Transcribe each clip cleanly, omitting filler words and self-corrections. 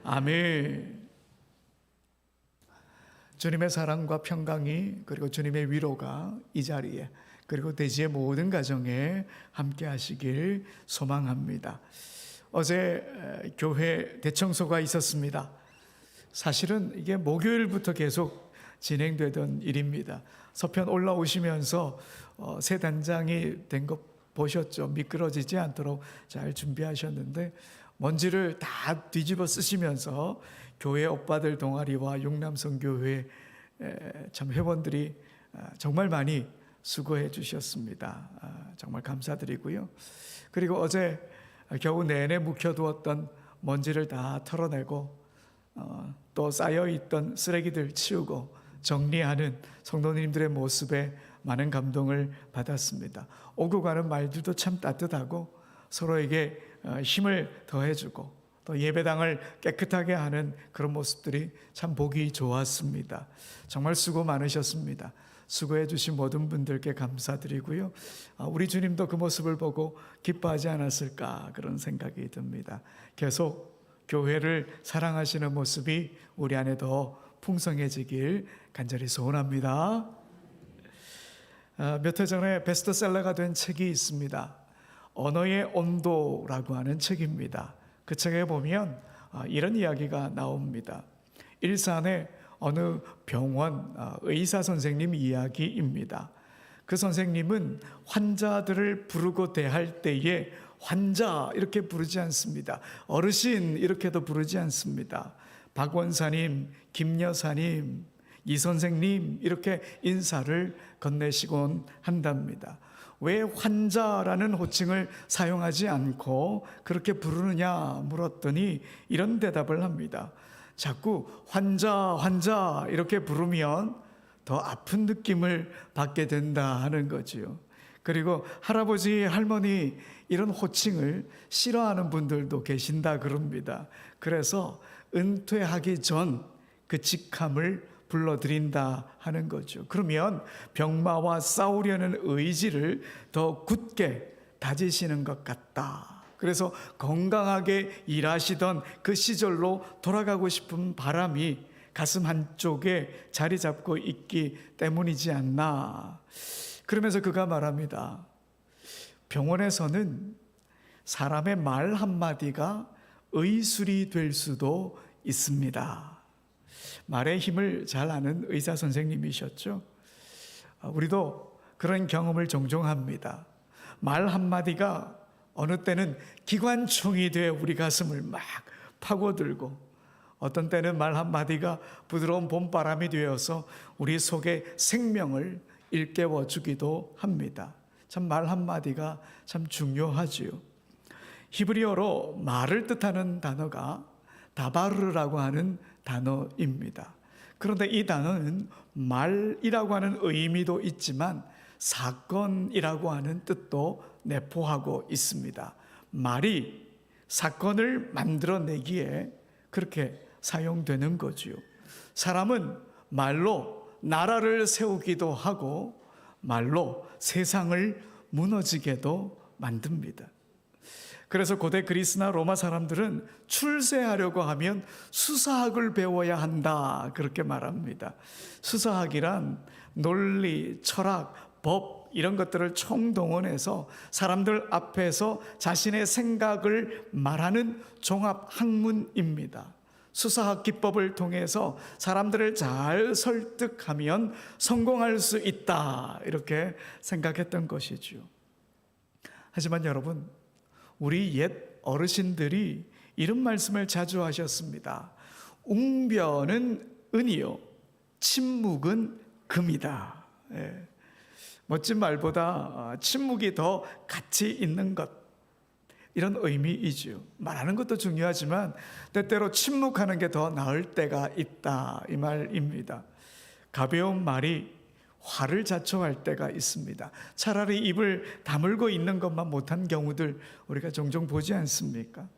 아멘. 주님의 사랑과 평강이 그리고 주님의 위로가 이 자리에 그리고 대지의 모든 가정에 함께 하시길 소망합니다. 어제 교회 대청소가 있었습니다. 사실은 이게 목요일부터 계속 진행되던 일입니다. 서편 올라오시면서 새 단장이 된 거 보셨죠? 미끄러지지 않도록 잘 준비하셨는데 먼지를 다 뒤집어 쓰시면서 교회 오빠들 동아리와 용남성교회 참 회원들이 정말 많이 수고해 주셨습니다. 정말 감사드리고요. 그리고 어제 겨우 내내 묵혀두었던 먼지를 다 털어내고 또 쌓여있던 쓰레기들 치우고 정리하는 성도님들의 모습에 많은 감동을 받았습니다. 오고 가는 말들도 참 따뜻하고 서로에게 힘을 더해주고 또 예배당을 깨끗하게 하는 그런 모습들이 참 보기 좋았습니다. 정말 수고 많으셨습니다. 수고해 주신 모든 분들께 감사드리고요. 우리 주님도 그 모습을 보고 기뻐하지 않았을까 그런 생각이 듭니다. 계속 교회를 사랑하시는 모습이 우리 안에 더 풍성해지길 간절히 소원합니다. 몇 해 전에 베스트셀러가 된 책이 있습니다. 언어의 온도라고 하는 책입니다. 그 책에 보면 이런 이야기가 나옵니다. 일산의 어느 병원 의사 선생님 이야기입니다. 그 선생님은 환자들을 부르고 대할 때에 환자 이렇게 부르지 않습니다. 어르신 이렇게도 부르지 않습니다. 박 원사님, 김 여사님, 이 선생님 이렇게 인사를 건네시곤 한답니다. 왜 환자라는 호칭을 사용하지 않고 그렇게 부르느냐 물었더니 이런 대답을 합니다. 자꾸 환자 이렇게 부르면 더 아픈 느낌을 받게 된다 하는 거지요. 그리고 할아버지, 할머니 이런 호칭을 싫어하는 분들도 계신다 그럽니다. 그래서 은퇴하기 전 그 직함을 불러드린다 하는 거죠. 그러면 병마와 싸우려는 의지를 더 굳게 다지시는 것 같다. 그래서 건강하게 일하시던 그 시절로 돌아가고 싶은 바람이 가슴 한쪽에 자리 잡고 있기 때문이지 않나. 그러면서 그가 말합니다. 병원에서는 사람의 말 한마디가 의술이 될 수도 있습니다. 말의 힘을 잘 아는 의사 선생님이셨죠. 우리도 그런 경험을 종종 합니다. 말 한마디가 어느 때는 기관총이 되어 우리 가슴을 막 파고들고 어떤 때는 말 한마디가 부드러운 봄바람이 되어서 우리 속에 생명을 일깨워 주기도 합니다. 참 말 한마디가 참 중요하지요. 히브리어로 말을 뜻하는 단어가 다바르라고 하는 단어입니다. 그런데 이 단어는 말이라고 하는 의미도 있지만 사건이라고 하는 뜻도 내포하고 있습니다. 말이 사건을 만들어내기에 그렇게 사용되는 거지요. 사람은 말로 나라를 세우기도 하고 말로 세상을 무너지게도 만듭니다. 그래서 고대 그리스나 로마 사람들은 출세하려고 하면 수사학을 배워야 한다 그렇게 말합니다. 수사학이란 논리, 철학, 법 이런 것들을 총동원해서 사람들 앞에서 자신의 생각을 말하는 종합 학문입니다. 수사학 기법을 통해서 사람들을 잘 설득하면 성공할 수 있다 이렇게 생각했던 것이죠. 하지만 여러분, 우리 옛 어르신들이 이런 말씀을 자주 하셨습니다. 웅변은 은이요 침묵은 금이다. 멋진 말보다 침묵이 더 가치 있는 것, 이런 의미이죠. 말하는 것도 중요하지만 때때로 침묵하는 게 더 나을 때가 있다 이 말입니다. 가벼운 말이 화를 자초할 때가 있습니다. 차라리 입을 다물고 있는 것만 못한 경우들 우리가 종종 보지 않습니까?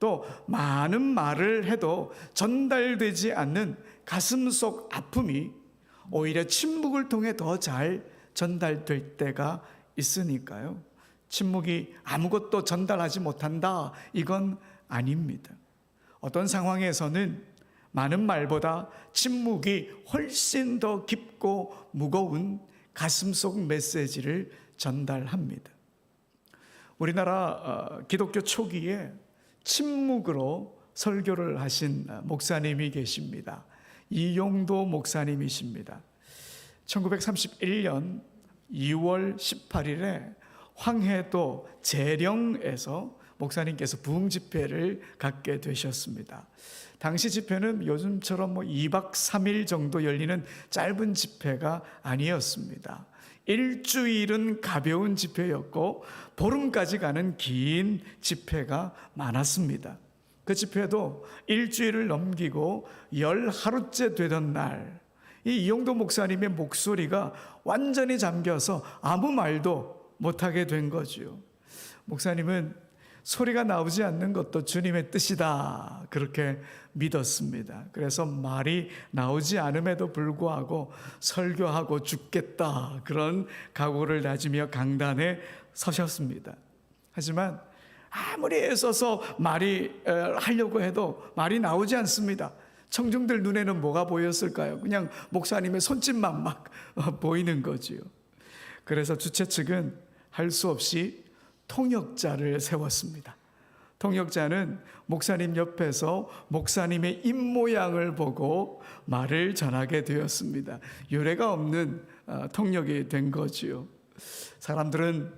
또 많은 말을 해도 전달되지 않는 가슴 속 아픔이 오히려 침묵을 통해 더 잘 전달될 때가 있으니까요. 침묵이 아무것도 전달하지 못한다 이건 아닙니다. 어떤 상황에서는 많은 말보다 침묵이 훨씬 더 깊고 무거운 가슴속 메시지를 전달합니다. 우리나라 기독교 초기에 침묵으로 설교를 하신 목사님이 계십니다. 이용도 목사님이십니다. 1931년 2월 18일에 황해도 재령에서 목사님께서 부흥 집회를 갖게 되셨습니다. 당시 집회는 요즘처럼 2박 3일 정도 열리는 짧은 집회가 아니었습니다. 일주일은 가벼운 집회였고 보름까지 가는 긴 집회가 많았습니다. 그 집회도 일주일을 넘기고 10하루째 되던 날, 이 이용도 목사님의 목소리가 완전히 잠겨서 아무 말도 못하게 된 거죠. 목사님은 소리가 나오지 않는 것도 주님의 뜻이다, 그렇게 믿었습니다. 그래서 말이 나오지 않음에도 불구하고 설교하고 죽겠다, 그런 각오를 다지며 강단에 서셨습니다. 하지만 아무리 애써서 하려고 해도 말이 나오지 않습니다. 청중들 눈에는 뭐가 보였을까요? 그냥 목사님의 손짓만 막 보이는 거지요. 그래서 주최 측은 할 수 없이 통역자를 세웠습니다. 통역자는 목사님 옆에서 목사님의 입모양을 보고 말을 전하게 되었습니다. 유례가 없는 통역이 된 거지요. 사람들은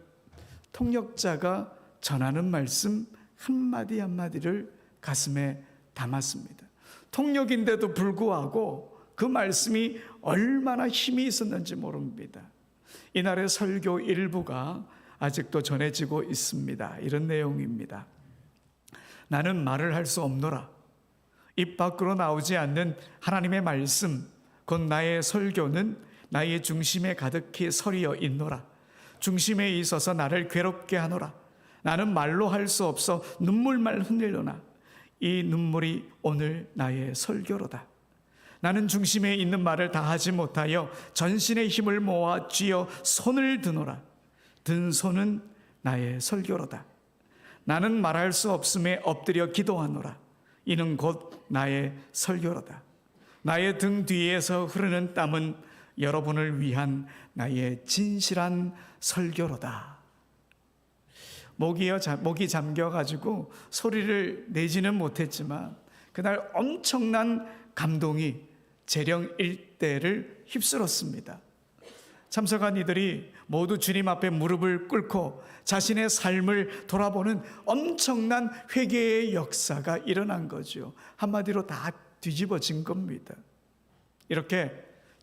통역자가 전하는 말씀 한마디 한마디를 가슴에 담았습니다. 통역인데도 불구하고 그 말씀이 얼마나 힘이 있었는지 모릅니다. 이날의 설교 일부가 아직도 전해지고 있습니다. 이런 내용입니다. 나는 말을 할 수 없노라. 입 밖으로 나오지 않는 하나님의 말씀, 곧 나의 설교는 나의 중심에 가득히 서리어 있노라. 중심에 있어서 나를 괴롭게 하노라. 나는 말로 할 수 없어 눈물만 흘리려나. 이 눈물이 오늘 나의 설교로다. 나는 중심에 있는 말을 다 하지 못하여 전신의 힘을 모아 쥐어 손을 드노라. 든 손은 나의 설교로다. 나는 말할 수 없음에 엎드려 기도하노라. 이는 곧 나의 설교로다. 나의 등 뒤에서 흐르는 땀은 여러분을 위한 나의 진실한 설교로다. 목이 잠겨가지고 소리를 내지는 못했지만 그날 엄청난 감동이 재령 일대를 휩쓸었습니다. 참석한 이들이 모두 주님 앞에 무릎을 꿇고 자신의 삶을 돌아보는 엄청난 회개의 역사가 일어난 거죠. 한마디로 다 뒤집어진 겁니다. 이렇게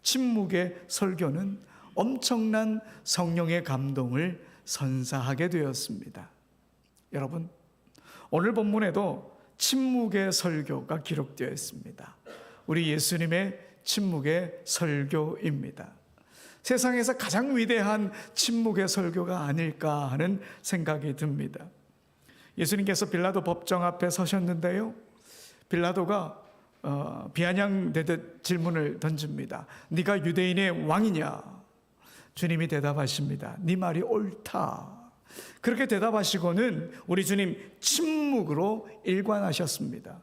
침묵의 설교는 엄청난 성령의 감동을 선사하게 되었습니다. 여러분, 오늘 본문에도 침묵의 설교가 기록되어 있습니다. 우리 예수님의 침묵의 설교입니다. 세상에서 가장 위대한 침묵의 설교가 아닐까 하는 생각이 듭니다. 예수님께서 빌라도 법정 앞에 서셨는데요, 빌라도가 비아냥대듯 질문을 던집니다. 네가 유대인의 왕이냐? 주님이 대답하십니다. 네 말이 옳다. 그렇게 대답하시고는 우리 주님 침묵으로 일관하셨습니다.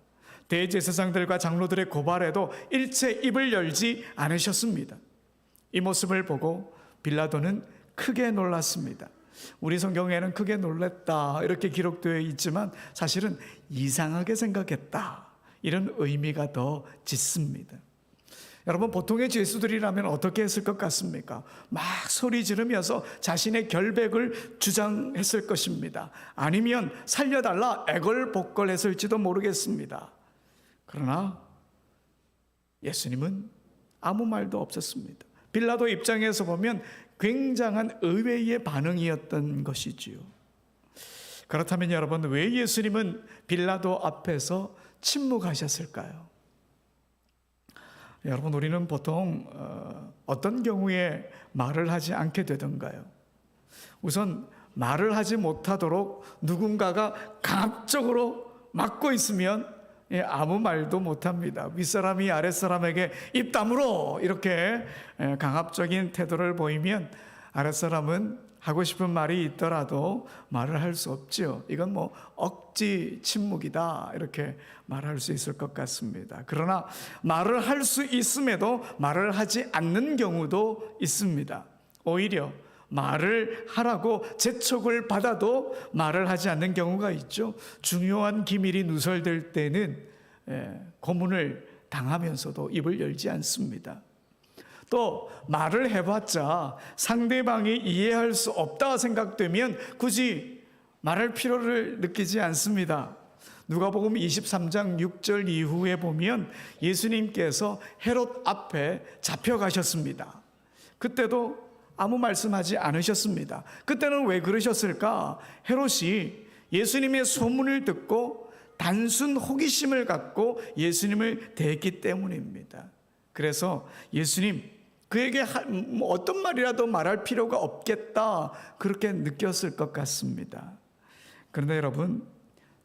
대제사장들과 장로들의 고발에도 일체 입을 열지 않으셨습니다. 이 모습을 보고 빌라도는 크게 놀랐습니다. 우리 성경에는 크게 놀랐다 이렇게 기록되어 있지만 사실은 이상하게 생각했다, 이런 의미가 더 짙습니다. 여러분, 보통의 죄수들이라면 어떻게 했을 것 같습니까? 막 소리 지르면서 자신의 결백을 주장했을 것입니다. 아니면 살려달라 애걸복걸했을지도 모르겠습니다. 그러나 예수님은 아무 말도 없었습니다. 빌라도 입장에서 보면 굉장한 의외의 반응이었던 것이지요. 그렇다면 여러분, 왜 예수님은 빌라도 앞에서 침묵하셨을까요? 여러분, 우리는 보통 어떤 경우에 말을 하지 않게 되던가요? 우선 말을 하지 못하도록 누군가가 강압적으로 막고 있으면 아무 말도 못합니다. 윗사람이 아랫사람에게 입 다물어 이렇게 강압적인 태도를 보이면 아랫사람은 하고 싶은 말이 있더라도 말을 할 수 없지요. 이건 뭐 억지 침묵이다 이렇게 말할 수 있을 것 같습니다. 그러나 말을 할 수 있음에도 말을 하지 않는 경우도 있습니다. 오히려 말을 하라고 재촉을 받아도 말을 하지 않는 경우가 있죠. 중요한 기밀이 누설될 때는 고문을 당하면서도 입을 열지 않습니다. 또 말을 해봤자 상대방이 이해할 수 없다 생각되면 굳이 말할 필요를 느끼지 않습니다. 누가복음 23장 6절 이후에 보면 예수님께서 헤롯 앞에 잡혀가셨습니다. 그때도 아무 말씀하지 않으셨습니다. 그때는 왜 그러셨을까? 헤롯이 예수님의 소문을 듣고 단순 호기심을 갖고 예수님을 대했기 때문입니다. 그래서 예수님 그에게 어떤 말이라도 말할 필요가 없겠다 그렇게 느꼈을 것 같습니다. 그런데 여러분,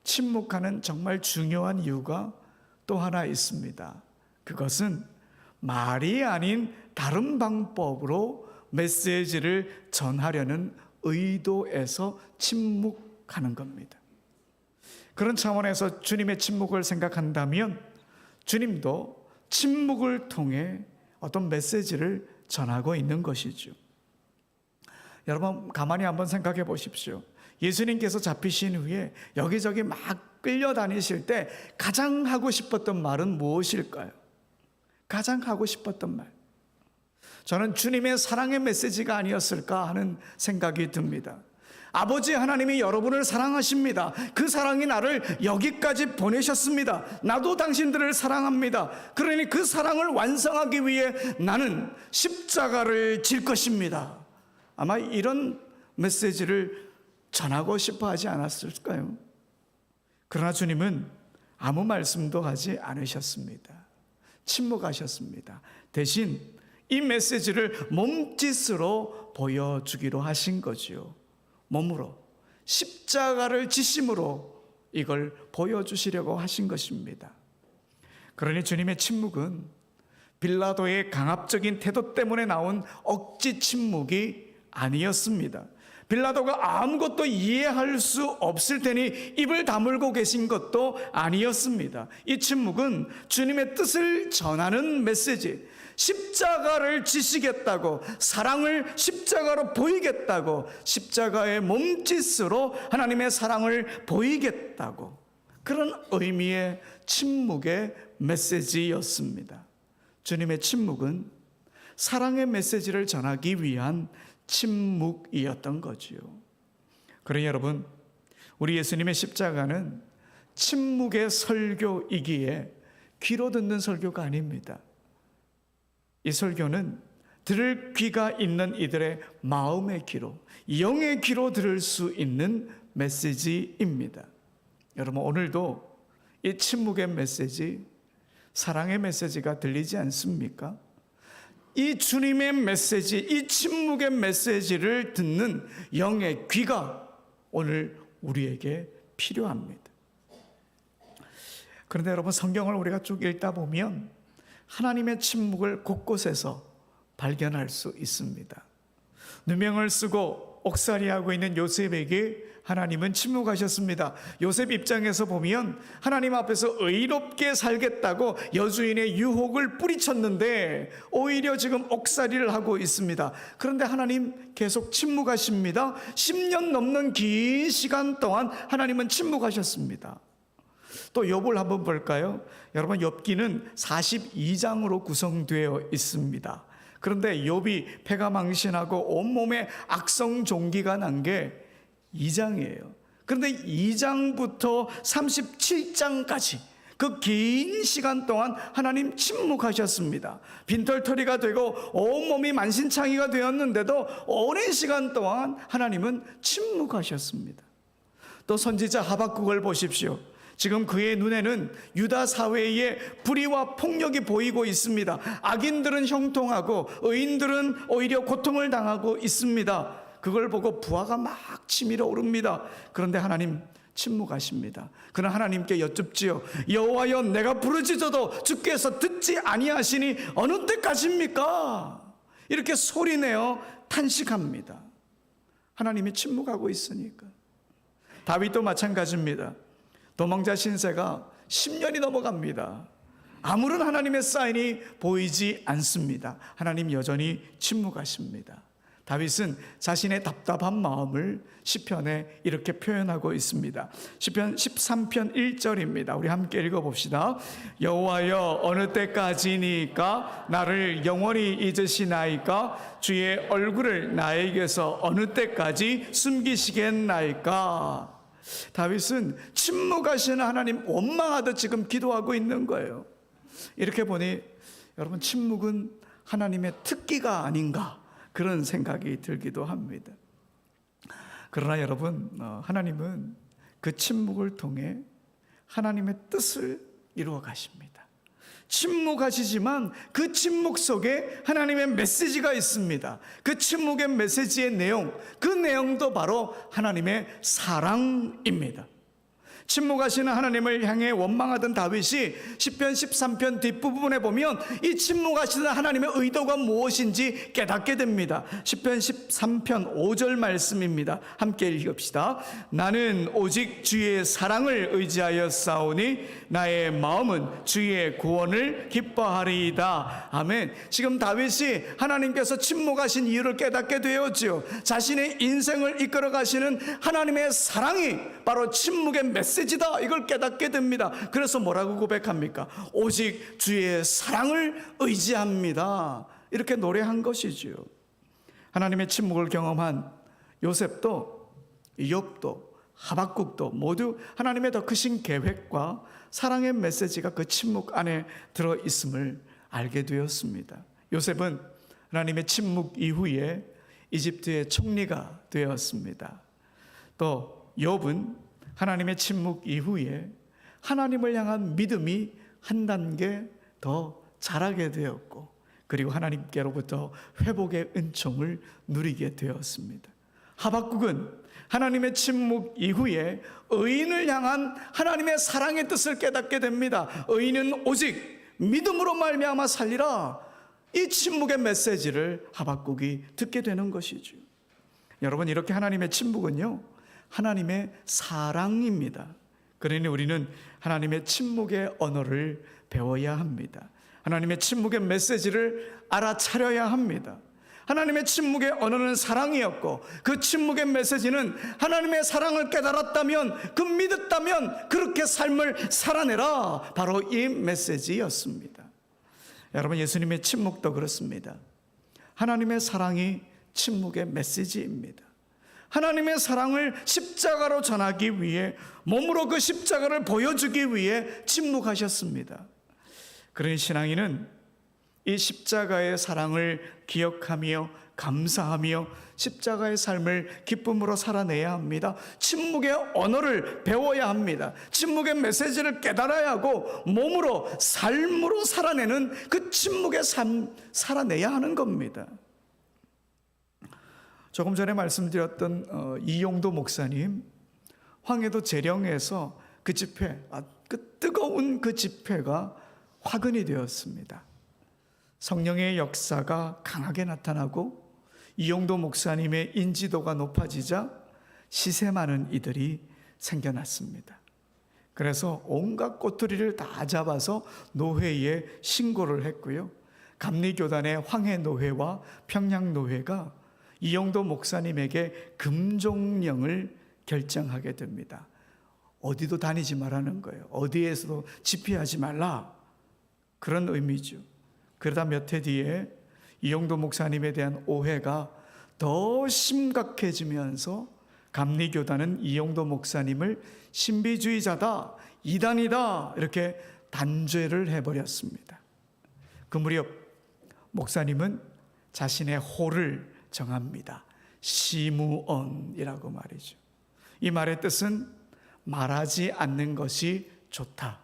침묵하는 정말 중요한 이유가 또 하나 있습니다. 그것은 말이 아닌 다른 방법으로 메시지를 전하려는 의도에서 침묵하는 겁니다. 그런 차원에서 주님의 침묵을 생각한다면 주님도 침묵을 통해 어떤 메시지를 전하고 있는 것이죠. 여러분 가만히 한번 생각해 보십시오. 예수님께서 잡히신 후에 여기저기 막 끌려다니실 때 가장 하고 싶었던 말은 무엇일까요? 가장 하고 싶었던 말. 저는 주님의 사랑의 메시지가 아니었을까 하는 생각이 듭니다. 아버지 하나님이 여러분을 사랑하십니다. 그 사랑이 나를 여기까지 보내셨습니다. 나도 당신들을 사랑합니다. 그러니 그 사랑을 완성하기 위해 나는 십자가를 질 것입니다. 아마 이런 메시지를 전하고 싶어 하지 않았을까요? 그러나 주님은 아무 말씀도 하지 않으셨습니다. 침묵하셨습니다. 대신 이 메시지를 몸짓으로 보여주기로 하신 거지요. 몸으로 십자가를 지심으로 이걸 보여주시려고 하신 것입니다. 그러니 주님의 침묵은 빌라도의 강압적인 태도 때문에 나온 억지 침묵이 아니었습니다. 빌라도가 아무것도 이해할 수 없을 테니 입을 다물고 계신 것도 아니었습니다. 이 침묵은 주님의 뜻을 전하는 메시지, 십자가를 지시겠다고, 사랑을 십자가로 보이겠다고, 십자가의 몸짓으로 하나님의 사랑을 보이겠다고, 그런 의미의 침묵의 메시지였습니다. 주님의 침묵은 사랑의 메시지를 전하기 위한 침묵이었던 거지요. 그러니 여러분, 우리 예수님의 십자가는 침묵의 설교이기에 귀로 듣는 설교가 아닙니다. 이 설교는 들을 귀가 있는 이들의 마음의 귀로, 영의 귀로 들을 수 있는 메시지입니다. 여러분, 오늘도 이 침묵의 메시지, 사랑의 메시지가 들리지 않습니까? 이 주님의 메시지, 이 침묵의 메시지를 듣는 영의 귀가 오늘 우리에게 필요합니다. 그런데 여러분, 성경을 우리가 쭉 읽다 보면 하나님의 침묵을 곳곳에서 발견할 수 있습니다. 누명을 쓰고 옥살이하고 있는 요셉에게 하나님은 침묵하셨습니다. 요셉 입장에서 보면 하나님 앞에서 의롭게 살겠다고 여주인의 유혹을 뿌리쳤는데 오히려 지금 옥살이를 하고 있습니다. 그런데 하나님 계속 침묵하십니다. 10년 넘는 긴 시간 동안 하나님은 침묵하셨습니다. 또 욥을 한번 볼까요? 여러분, 욥기는 42장으로 구성되어 있습니다. 그런데 욥이 폐가 망신하고 온몸에 악성 종기가 난 게 2장이에요. 그런데 2장부터 37장까지 그 긴 시간 동안 하나님 침묵하셨습니다. 빈털터리가 되고 온몸이 만신창이가 되었는데도 오랜 시간 동안 하나님은 침묵하셨습니다. 또 선지자 하박국을 보십시오. 지금 그의 눈에는 유다 사회의 불의와 폭력이 보이고 있습니다. 악인들은 형통하고 의인들은 오히려 고통을 당하고 있습니다. 그걸 보고 부하가 막 치밀어 오릅니다. 그런데 하나님 침묵하십니다. 그러나 하나님께 여쭙지요. 여호와여, 내가 부르짖어도 주께서 듣지 아니하시니 어느 때까지입니까? 이렇게 소리내어 탄식합니다. 하나님이 침묵하고 있으니까. 다윗도 마찬가지입니다. 도망자 신세가 10년이 넘어갑니다. 아무런 하나님의 사인이 보이지 않습니다. 하나님 여전히 침묵하십니다. 다윗은 자신의 답답한 마음을 시편에 이렇게 표현하고 있습니다. 시편 13편 1절입니다. 우리 함께 읽어봅시다. 여호와여, 어느 때까지니까 나를 영원히 잊으시나이까? 주의 얼굴을 나에게서 어느 때까지 숨기시겠나이까? 다윗은 침묵하시는 하나님 원망하듯 지금 기도하고 있는 거예요. 이렇게 보니 여러분, 침묵은 하나님의 특기가 아닌가, 그런 생각이 들기도 합니다. 그러나 여러분, 하나님은 그 침묵을 통해 하나님의 뜻을 이루어 가십니다. 침묵하시지만 그 침묵 속에 하나님의 메시지가 있습니다. 그 침묵의 메시지의 내용, 그 내용도 바로 하나님의 사랑입니다. 침묵하시는 하나님을 향해 원망하던 다윗이 시편 13편 뒷부분에 보면 이 침묵하시는 하나님의 의도가 무엇인지 깨닫게 됩니다. 시편 13편 5절 말씀입니다. 함께 읽읍시다. 나는 오직 주의 사랑을 의지하여 싸우니 나의 마음은 주의 구원을 기뻐하리이다. 아멘. 지금 다윗이 하나님께서 침묵하신 이유를 깨닫게 되었지요. 자신의 인생을 이끌어 가시는 하나님의 사랑이 바로 침묵의 메시지다, 이걸 깨닫게 됩니다. 그래서 뭐라고 고백합니까? 오직 주의 사랑을 의지합니다, 이렇게 노래한 것이지요. 하나님의 침묵을 경험한 요셉도, 이욥도, 하박국도 모두 하나님의 더 크신 계획과 사랑의 메시지가 그 침묵 안에 들어있음을 알게 되었습니다. 요셉은 하나님의 침묵 이후에 이집트의 총리가 되었습니다. 또 욥은 하나님의 침묵 이후에 하나님을 향한 믿음이 한 단계 더 자라게 되었고, 그리고 하나님께로부터 회복의 은총을 누리게 되었습니다. 하박국은 하나님의 침묵 이후에 의인을 향한 하나님의 사랑의 뜻을 깨닫게 됩니다. 의인은 오직 믿음으로 말미암아 살리라, 이 침묵의 메시지를 하박국이 듣게 되는 것이죠. 여러분, 이렇게 하나님의 침묵은요, 하나님의 사랑입니다. 그러니 우리는 하나님의 침묵의 언어를 배워야 합니다. 하나님의 침묵의 메시지를 알아차려야 합니다. 하나님의 침묵의 언어는 사랑이었고, 그 침묵의 메시지는 하나님의 사랑을 깨달았다면, 그 믿었다면 그렇게 삶을 살아내라, 바로 이 메시지였습니다. 여러분, 예수님의 침묵도 그렇습니다. 하나님의 사랑이 침묵의 메시지입니다. 하나님의 사랑을 십자가로 전하기 위해, 몸으로 그 십자가를 보여주기 위해 침묵하셨습니다. 그러니 신앙인은 이 십자가의 사랑을 기억하며 감사하며 십자가의 삶을 기쁨으로 살아내야 합니다. 침묵의 언어를 배워야 합니다. 침묵의 메시지를 깨달아야 하고, 몸으로, 삶으로 살아내는 그 침묵의 삶, 살아내야 하는 겁니다. 조금 전에 말씀드렸던 이용도 목사님, 황해도 재령에서 그 집회, 그 뜨거운 그 집회가 화근이 되었습니다. 성령의 역사가 강하게 나타나고 이용도 목사님의 인지도가 높아지자 시세 많은 이들이 생겨났습니다. 그래서 온갖 꼬투리를 다 잡아서 노회에 신고를 했고요. 감리교단의 황해노회와 평양노회가 이용도 목사님에게 금종령을 결정하게 됩니다. 어디도 다니지 말라는 거예요. 어디에서도 집회하지 말라, 그런 의미죠. 그러다 몇 해 뒤에 이용도 목사님에 대한 오해가 더 심각해지면서 감리교단은 이용도 목사님을 신비주의자다, 이단이다, 이렇게 단죄를 해버렸습니다. 그 무렵 목사님은 자신의 호를 정합니다. 시무언이라고 말이죠. 이 말의 뜻은 말하지 않는 것이 좋다,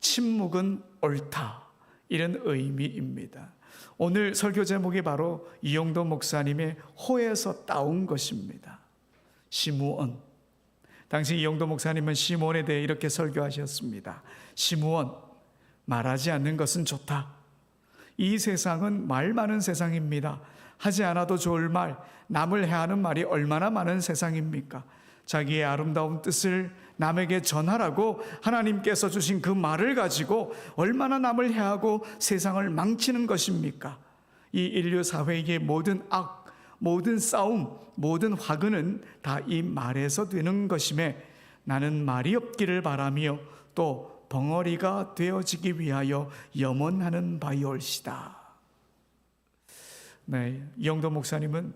침묵은 옳다, 이런 의미입니다. 오늘 설교 제목이 바로 이용도 목사님의 호에서 따온 것입니다. 시무언. 당시 이용도 목사님은 시므온에 대해 이렇게 설교하셨습니다. 시므온, 말하지 않는 것은 좋다. 이 세상은 말 많은 세상입니다. 하지 않아도 좋을 말, 남을 해하는 말이 얼마나 많은 세상입니까? 자기의 아름다운 뜻을 남에게 전하라고 하나님께서 주신 그 말을 가지고 얼마나 남을 해하고 세상을 망치는 것입니까? 이 인류 사회의 모든 악, 모든 싸움, 모든 화근은 다 이 말에서 되는 것임에 나는 말이 없기를 바라며 또 벙어리가 되어지기 위하여 염원하는 바이올시다. 네, 이영도 목사님은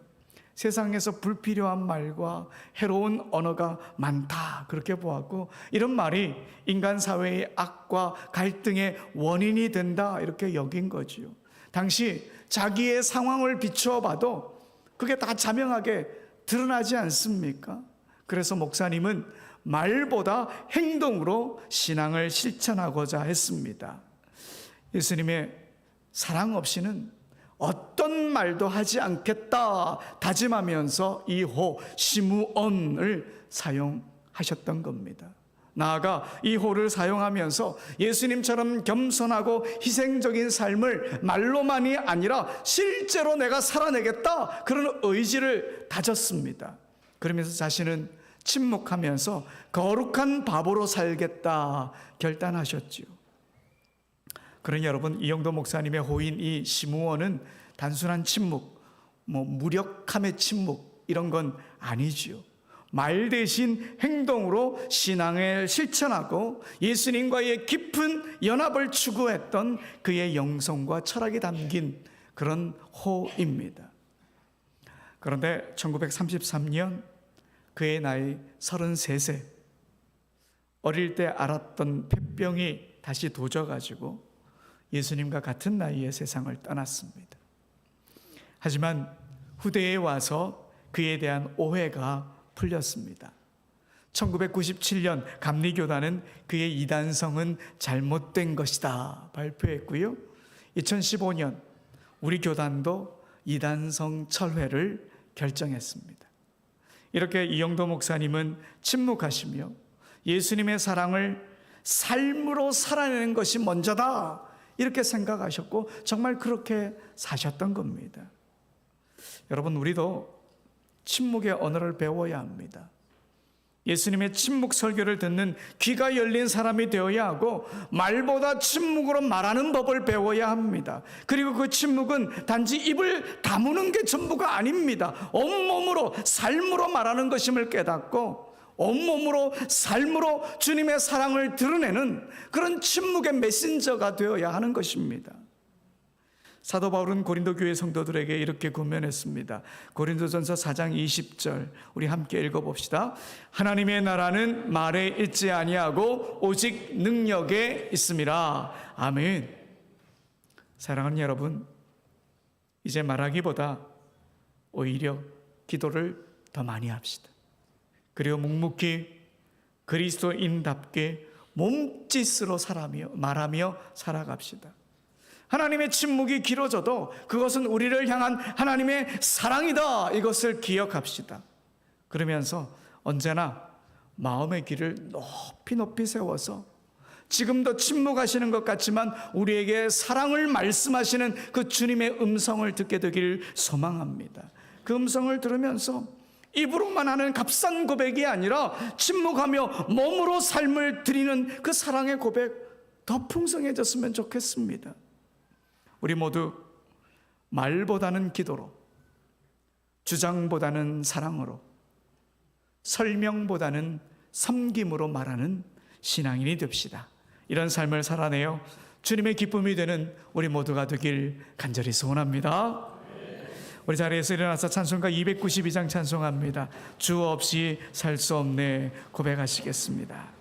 세상에서 불필요한 말과 해로운 언어가 많다 그렇게 보았고, 이런 말이 인간 사회의 악과 갈등의 원인이 된다 이렇게 여긴 거지요. 당시 자기의 상황을 비추어 봐도 그게 다 자명하게 드러나지 않습니까? 그래서 목사님은 말보다 행동으로 신앙을 실천하고자 했습니다. 예수님의 사랑 없이는 어떤 말도 하지 않겠다 다짐하면서 이 호 시므온을 사용하셨던 겁니다. 나아가 이 호를 사용하면서 예수님처럼 겸손하고 희생적인 삶을 말로만이 아니라 실제로 내가 살아내겠다 그런 의지를 다졌습니다. 그러면서 자신은 침묵하면서 거룩한 바보로 살겠다 결단하셨지요. 그러니 여러분, 이영도 목사님의 호인 이 시므온은 단순한 침묵, 무력함의 침묵 이런 건 아니지요. 말 대신 행동으로 신앙을 실천하고 예수님과의 깊은 연합을 추구했던 그의 영성과 철학이 담긴 그런 호입니다. 그런데 1933년 그의 나이 33세, 어릴 때 알았던 폐병이 다시 도져가지고 예수님과 같은 나이에 세상을 떠났습니다. 하지만 후대에 와서 그에 대한 오해가 풀렸습니다. 1997년 감리교단은 그의 이단성은 잘못된 것이다 발표했고요. 2015년 우리 교단도 이단성 철회를 결정했습니다. 이렇게 이영도 목사님은 침묵하시며 예수님의 사랑을 삶으로 살아내는 것이 먼저다 이렇게 생각하셨고 정말 그렇게 사셨던 겁니다. 여러분, 우리도 침묵의 언어를 배워야 합니다. 예수님의 침묵 설교를 듣는 귀가 열린 사람이 되어야 하고 말보다 침묵으로 말하는 법을 배워야 합니다. 그리고 그 침묵은 단지 입을 다무는 게 전부가 아닙니다. 온몸으로 삶으로 말하는 것임을 깨닫고 온몸으로 삶으로 주님의 사랑을 드러내는 그런 침묵의 메신저가 되어야 하는 것입니다. 사도 바울은 고린도 교회 성도들에게 이렇게 권면했습니다. 고린도전서 4장 20절 우리 함께 읽어봅시다. 하나님의 나라는 말에 있지 아니하고 오직 능력에 있음이라. 아멘. 사랑하는 여러분, 이제 말하기보다 오히려 기도를 더 많이 합시다. 그리고 묵묵히 그리스도인답게 몸짓으로 말하며 살아갑시다. 하나님의 침묵이 길어져도 그것은 우리를 향한 하나님의 사랑이다 이것을 기억합시다. 그러면서 언제나 마음의 길을 높이 높이 세워서 지금도 침묵하시는 것 같지만 우리에게 사랑을 말씀하시는 그 주님의 음성을 듣게 되길 소망합니다. 그 음성을 들으면서 입으로만 하는 값싼 고백이 아니라 침묵하며 몸으로 삶을 드리는 그 사랑의 고백 더 풍성해졌으면 좋겠습니다. 우리 모두 말보다는 기도로, 주장보다는 사랑으로, 설명보다는 섬김으로 말하는 신앙인이 됩시다. 이런 삶을 살아내어 주님의 기쁨이 되는 우리 모두가 되길 간절히 소원합니다. 우리 자리에서 일어나서 찬송가 292장 찬송합니다. 주 없이 살 수 없네 고백하시겠습니다.